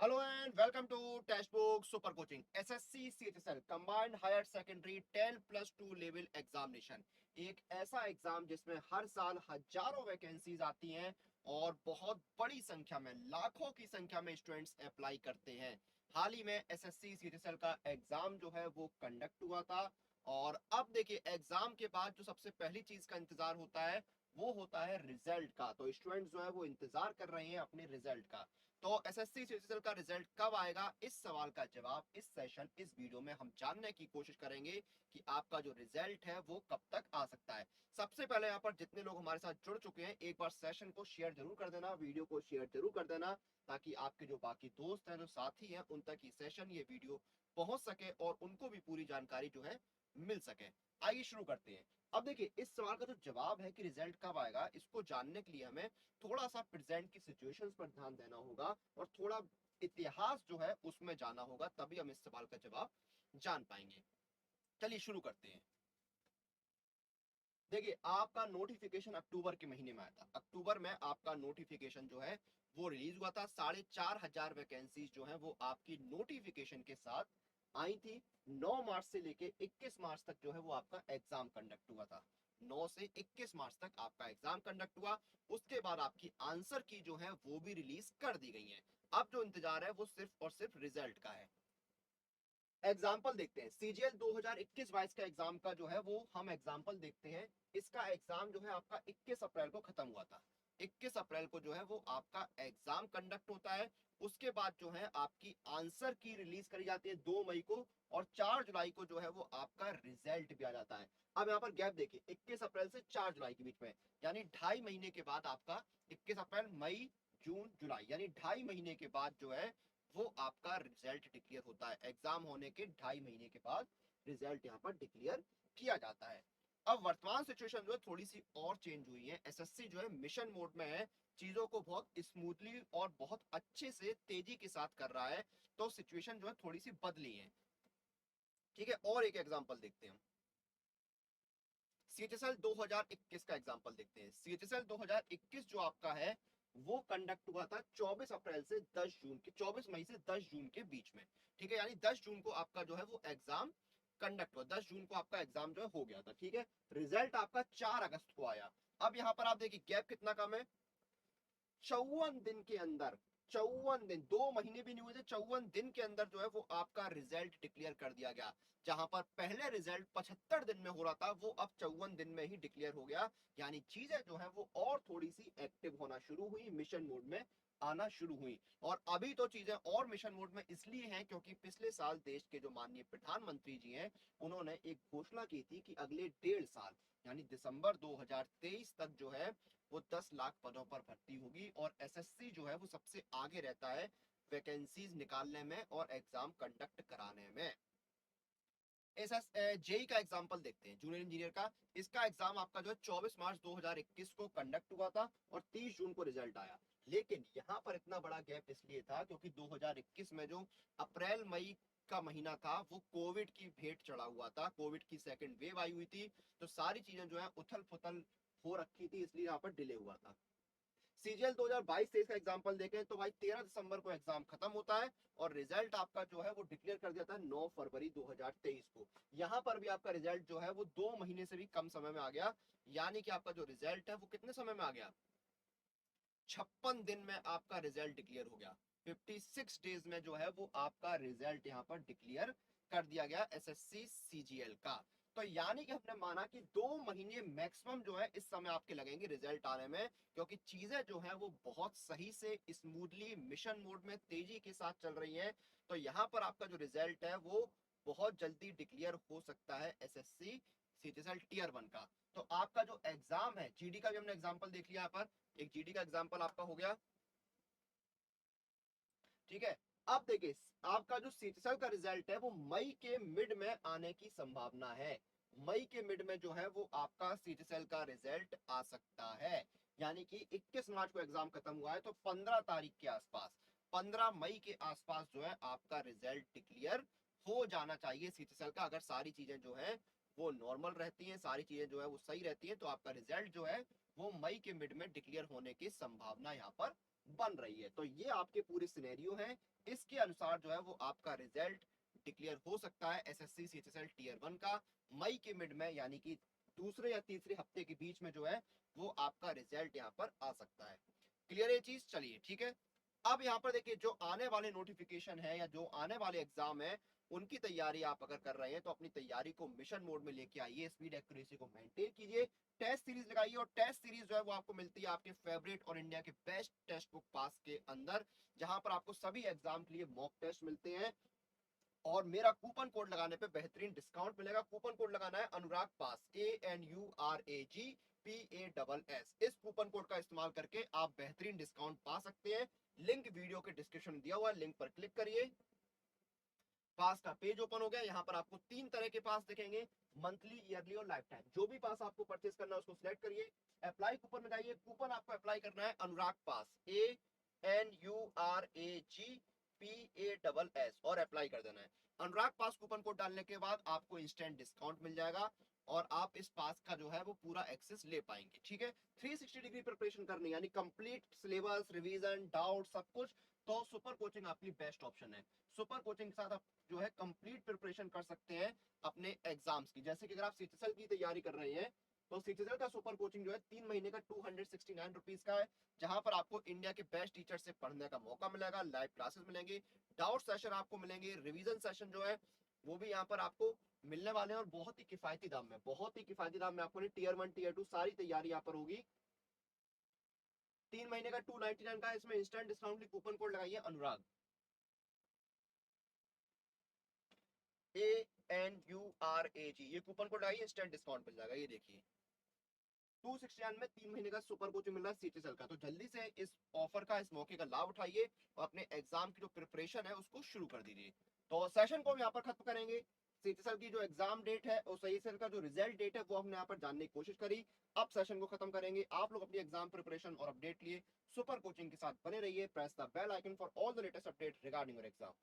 Hello and welcome to text book super coaching SSC CHSL combined higher secondary 10+2 level examination. एक ऐसा exam जिसमें हर साल हजारों vacancies आती हैं और बहुत बड़ी संख्या में, लाखों की संख्या में स्टूडेंट्स अप्लाई करते हैं। हाल ही में एसएससी सीएचएसएल का एग्जाम जो है वो कंडक्ट हुआ था। और अब देखिए, एग्जाम के बाद जो सबसे पहली चीज का इंतजार होता है वो होता है रिजल्ट का। तो स्टूडेंट्स जो है वो इंतजार कर रहे हैं अपने रिजल्ट का। तो एसएससी सीजीएल का रिजल्ट कब आएगा, इस सवाल का जवाब इस सेशन, इस वीडियो में हम जानने की कोशिश करेंगे कि आपका जो रिजल्ट है वो कब तक आ सकता है। सबसे पहले यहाँ पर जितने लोग हमारे साथ जुड़ चुके हैं, एक बार सेशन को शेयर जरूर कर देना, वीडियो को शेयर जरूर कर देना, ताकि आपके जो बाकी दोस्त हैं, जो साथी हैं, उन तक ये सेशन, ये वीडियो पहुंच सके और उनको भी पूरी जानकारी जो है मिल सके। आइए शुरू करते हैं। अब देखिए, इस सवाल का जो जवाब है कि रिजल्ट कब आएगा, इसको जानने के लिए हमें थोड़ा सा प्रेजेंट की सिचुएशंस पर ध्यान देना होगा और थोड़ा इतिहास जो है उसमें जाना होगा, तभी हम इस सवाल का जवाब जान पाएंगे। चलिए शुरू करते हैं। देखिए, आपका नोटिफिकेशन अक्टूबर के महीने में आया था। अक्टूबर में आपका नोटिफिकेशन जो है वो रिलीज हुआ था। 4,500 वैकेंसीज जो है वो आपकी नोटिफिकेशन के साथ आई थी। 9 मार्च से लेके 21 मार्च तक जो है वो आपका एग्जाम कंडक्ट हुआ था। 9 से 21 मार्च तक आपका एग्जाम कंडक्ट हुआ। उसके बाद आपकी आंसर की जो है वो भी रिलीज कर दी गई है। अब जो इंतजार है वो सिर्फ और सिर्फ रिजल्ट का है। एग्जाम्पल देखते हैं, सीजीएल 2021-22 का एग्जाम का जो है वो हम एग्जाम्पल देखते हैं। इसका एग्जाम जो है आपका 21 अप्रैल को खत्म हुआ था। 21 अप्रैल को जो है वो आपका एग्जाम कंडक्ट होता है। उसके बाद जो है आपकी आंसर की रिलीज करी जाती है 2 मई को, और 4 जुलाई को जो है वो आपका रिजल्ट भी आ जाता है। अब यहाँ पर गैप देखिए, 21 अप्रैल से 4 जुलाई के बीच में, यानी 2.5 महीने के बाद आपका 21 अप्रैल, मई, जून, जुलाई, यानी 2.5 महीने के बाद जो है वो आपका रिजल्ट डिक्लेयर होता है। एग्जाम होने के 2.5 महीने के बाद रिजल्ट यहाँ पर डिक्लेयर किया जाता है। अब वर्तमान सिचुएशन जो है थोड़ी सी और चेंज हुई है। एसएससी जो है मिशन मोड में है, चीजों को बहुत स्मूथली और बहुत अच्छे से तेजी के साथ कर रहा है। तो सिचुएशन जो है थोड़ी सी बदली है। ठीक है, और एक एग्जांपल देखते हैं। सीएचएसएल 2021 का एग्जांपल देखते हैं। सीएचएसएल 2021 जो आपका है वो कंडक्ट हुआ था 24 अप्रैल से 10 जून के, 24 मई से 10 जून के बीच में। ठीक है, यानी 10 जून को आपका जो है वो एग्जाम कंडक्ट हुआ। 10 जून को आपका एग्जाम जो है हो गया था। ठीक है, रिजल्ट आपका 4 अगस्त को आया। अब यहाँ पर आप देखिए, गैप कितना कम है, 54 दिन के अंदर, 54 दिन, 2 महीने भी नहीं हुए थे, 54 दिन के अंदर जो है वो आपका रिजल्ट डिक्लेयर कर दिया गया। जहां पर पहले रिजल्ट 75 दिन में हो रहा था, वो अब 54 दिन में ही डिक्लेयर हो गया। यानी चीजें जो है वो और थोड़ी सी एक्टिव होना शुरू हुई, मिशन मोड में आना शुरू हुई। और अभी तो चीजें और मिशन मोड में इसलिए हैं क्योंकि पिछले साल देश के जो माननीय प्रधानमंत्री जी हैं, उन्होंने एक घोषणा की थी कि अगले 1.5 साल, यानी दिसंबर 2023 तक जो है वो 10 लाख पदों पर भर्ती होगी। और एसएससी जो है वो सबसे आगे रहता है वैकेंसीज निकालने में और एग्जाम कंडक्ट कराने में। एसएस जेई का एग्जांपल देखते हैं, जूनियर इंजीनियर का। इसका एग्जाम आपका जो है 24 मार्च 2021 को कंडक्ट हुआ था और 30 जून को रिजल्ट आया। लेकिन यहाँ पर इतना बड़ा गैप इसलिए था क्योंकि 2021 में जो अप्रैल मई का महीना था वो कोविड की भेंट चढ़ा हुआ था, कोविड की सेकंड वेव आई हुई थी। तो सारी चीजें जो है उथल पुथल हो रखी थी, इसलिए यहाँ पर डिले हुआ था। सीजीएल 2022-23 का एग्जांपल देखें तो भाई 13 दिसंबर को एग्जाम खत्म होता है और रिजल्ट आपका जो है वो डिक्लेयर कर दिया था 9 फरवरी 2023 को। यहां पर भी आपका रिजल्ट जो है वो 2 महीने से भी कम समय में आ गया। यानी कि आपका जो रिजल्ट है वो कितने समय में आ गया, 56 दिन में आपका रिजल्ट डिक्लेयर हो गया। 56 डेज में जो है वो आपका रिजल्ट यहाँ पर डिक्लेयर कर दिया गया एसएससी सीजीएल का। तो यानी कि हमने माना कि 2 महीने मैक्सिमम जो है इस समय आपके लगेंगे रिजल्ट आने में, क्योंकि चीजें जो है वो बहुत सही से स्मूथली मिशन मोड में तेजी के साथ चल रही है। तो यहाँ पर आपका जो रिजल्ट है वो बहुत जल्दी डिक्लेयर हो सकता है एसएससी सीजीएल टीयर 1 का। तो आपका जो एग्जाम है, जीडी का भी हमने एग्जाम्पल देख लिया यहाँ पर, एक जीडी का एग्जांपल आपका हो गया। ठीक है, अब देखिए, आपका जो सीजीएल का रिजल्ट है वो मई के मिड में आने की संभावना है। मई के मिड में जो है वो आपका सीजीएल का रिजल्ट आ सकता है। यानी कि 21 मार्च को एग्जाम खत्म हुआ है तो 15 तारीख के आसपास, 15 मई के आसपास जो है आपका रिजल्ट डिक्लेयर हो जाना चाहिए सीजीएल का। अगर सारी चीजें जो है वो नॉर्मल रहती हैं, सारी चीजें जो है वो सही रहती हैं, तो आपका रिजल्ट जो है वो मई के मिड में डिक्लेयर होने की संभावना यहाँ पर बन रही है। तो ये आपके पूरे सिनेरियो है, इसके अनुसार जो है वो आपका रिजल्ट डिक्लेयर हो सकता है एसएससी सीएचएसएल टीयर 1 का मई के मिड में, यानी कि दूसरे या तीसरे हफ्ते के बीच में जो है वो आपका रिजल्ट यहाँ पर आ सकता है। क्लियर है चीज? चलिए ठीक है। अब यहाँ पर देखिए जो आने वाले नोटिफिकेशन है या जो आने वाले एग्जाम है उनकी तैयारी आप अगर कर रहे हैं तो अपनी तैयारी को मिशन मोड में लेके आइए, स्पीड एक्यूरेसी को मेंटेन कीजिए, टेस्ट सीरीज लगाइए। और टेस्ट सीरीज जो है वो आपको मिलती है आपके फेवरेट और इंडिया के बेस्ट टेक्स्ट बुक पास के अंदर, जहां पर आपको सभी एग्जाम के लिए मॉक टेस्ट मिलते हैं और मेरा कूपन कोड लगाने पे बेहतरीन डिस्काउंट मिलेगा। कूपन कोड लगाना है अनुराग पास, ANURAGPASS। इस कूपन कोड का इस्तेमाल करके आप बेहतरीन डिस्काउंट पा सकते हैं। लिंक वीडियो के डिस्क्रिप्शन में दिया हुआ है, लिंक पर क्लिक करिए। पास का पेज ओपन हो गया। यहाँ पर आपको 3 तरह के पास दिखेंगे, मंथली, ईयरली और लाइफ टाइम। जो भी पास आपको परचेज करना है उसको सिलेक्ट करिए, अप्लाई कूपन में जाइए। कूपन आपको अप्लाई करना है अनुराग पास, ANURAGPASS और अप्लाई कर देना है। अनुराग पास कूपन कोड डालने के बाद आपको इंस्टेंट डिस्काउंट मिल जाएगा और आप इस पास का जो है वो पूरा एक्सेस ले पाएंगे। ठीक है, 360 डिग्री प्रिपरेशन करनी, यानी कंप्लीट सिलेबस, रिवीजन, डाउट, सब कुछ। तो सुपर कोचिंग आपकी बेस्ट ऑप्शन है। सुपर कोचिंग के साथ आप जो है कंप्लीट प्रिपरेशन कर सकते हैं अपने एग्जाम्स की। जैसे कि अगर आप सीएचएसएल की तैयारी कर रहे हैं तो सीएचएसएल का सुपर कोचिंग जो है 3 महीने का 269 रुपीज का है, जहां पर आपको इंडिया के बेस्ट टीचर से पढ़ने का मौका मिलेगा, लाइव क्लासेस मिलेंगे, डाउट सेशन आपको मिलेंगे, रिवीजन सेशन जो है वो भी यहाँ पर आपको मिलने वाले हैं और बहुत ही किफायती दाम में, बहुत ही किफायती दाम में आपको टीयर 1 टीयर 2 सारी तैयारी यहाँ पर होगी। 3 महीने का 299 का, इसमें इंस्टेंट डिस्काउंट की कूपन कोड लगाइए अनुराग, ANURAG, ये कूपन कोड लगाइए, इंस्टेंट डिस्काउंट मिल जाएगा। ये देखिए 269 में 3 महीने का सुपर कोचिंग मिल रहा है सीएचएसएल का। तो जल्दी से इस ऑफर का, इस मौके का लाभ उठाइए और अपने एग्जाम की जो प्रिपरेशन है उसको शुरू कर दीजिए। तो सेशन को हम यहाँ पर खत्म करेंगे। सीएचएसएल की जो एग्जाम डेट है और सीएचएसएल का जो रिजल्ट डेट है वो हमने यहाँ पर जानने की कोशिश करी। अब सेशन को खत्म करेंगे। आप लोग अपनी एग्जाम प्रिपरेशन और अपडेट लिए सुपर कोचिंग के साथ बने रहिए। Press the bell icon for all the latest update regarding your exam.